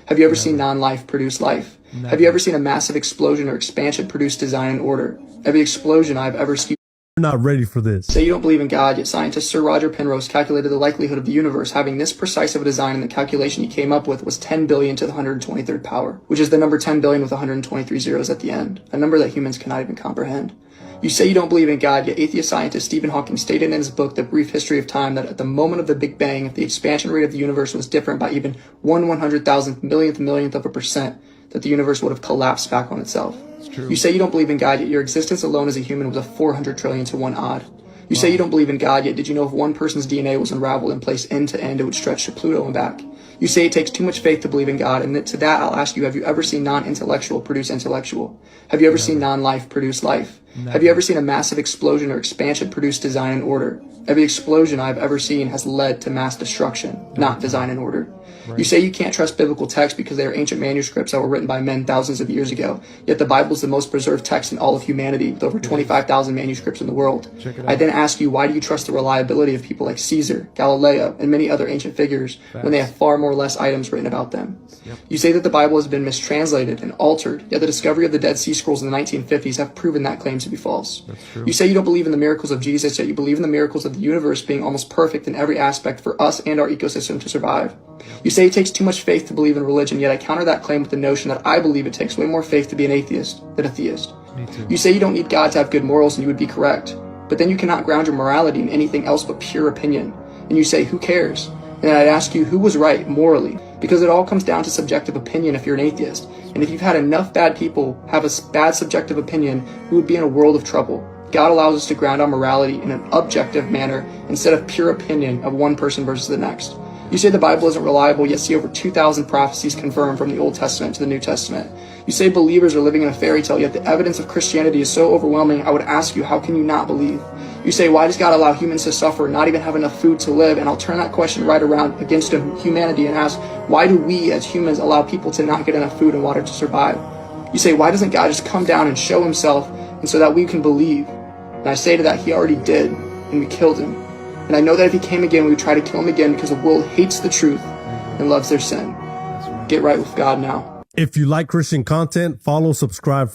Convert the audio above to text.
Have you ever seen non-life produce life? Never. Have you ever seen a massive explosion or expansion produce design and order? Every explosion I've ever seen. You're not ready for this. Say you don't believe in God, yet scientist Sir Roger Penrose calculated the likelihood of the universe having this precise of a design, and the calculation he came up with was 10 billion to the 123rd power, which is the number 10 billion with 123 zeros at the end, a number that humans cannot even comprehend. You say you don't believe in God, yet atheist scientist Stephen Hawking stated in his book, The Brief History of Time, that at the moment of the Big Bang, if the expansion rate of the universe was different by even 1/100,000th millionth of a percent, that the universe would have collapsed back on itself. True. You say you don't believe in God, yet your existence alone as a human was a 400 trillion to 1 odd. You say you don't believe in God, yet did you know if one person's DNA was unraveled and placed end to end, it would stretch to Pluto and back? You say it takes too much faith to believe in God, and to that I'll ask you, have you ever seen non-intellectual produce intellectual? Have you ever seen non-life produce life? Have you ever seen a massive explosion or expansion produce design and order? Every explosion I've ever seen has led to mass destruction, not design and order. You say you can't trust biblical texts because they are ancient manuscripts that were written by men thousands of years ago, yet the Bible is the most preserved text in all of humanity, with over 25,000 manuscripts in the world. I then ask you, why do you trust the reliability of people like Caesar, Galileo, and many other ancient figures when they have far more less items written about them? You say that the Bible has been mistranslated and altered, yet the discovery of the Dead Sea Scrolls in the 1950s have proven that claim to be false. You say you don't believe in the miracles of Jesus, yet you believe in the miracles of the universe being almost perfect in every aspect for us and our ecosystem to survive. You say it takes too much faith to believe in religion, yet I counter that claim with the notion that I believe it takes way more faith to be an atheist than a theist. Me too. You say you don't need God to have good morals, and you would be correct. But then you cannot ground your morality in anything else but pure opinion. And you say, who cares? And I'd ask you, who was right morally? Because it all comes down to subjective opinion if you're an atheist. And if you've had enough bad people have a bad subjective opinion, we would be in a world of trouble. God allows us to ground our morality in an objective manner instead of pure opinion of one person versus the next. You say the Bible isn't reliable, yet see over 2,000 prophecies confirmed from the Old Testament to the New Testament. You say believers are living in a fairy tale, yet the evidence of Christianity is so overwhelming, I would ask you, how can you not believe? You say, why does God allow humans to suffer and not even have enough food to live? And I'll turn that question right around against humanity and ask, why do we as humans allow people to not get enough food and water to survive? You say, why doesn't God just come down and show himself and so that we can believe? And I say to that, he already did, and we killed him. And I know that if he came again, we would try to kill him again because the world hates the truth and loves their sin. Get right with God now. If you like Christian content, follow, subscribe.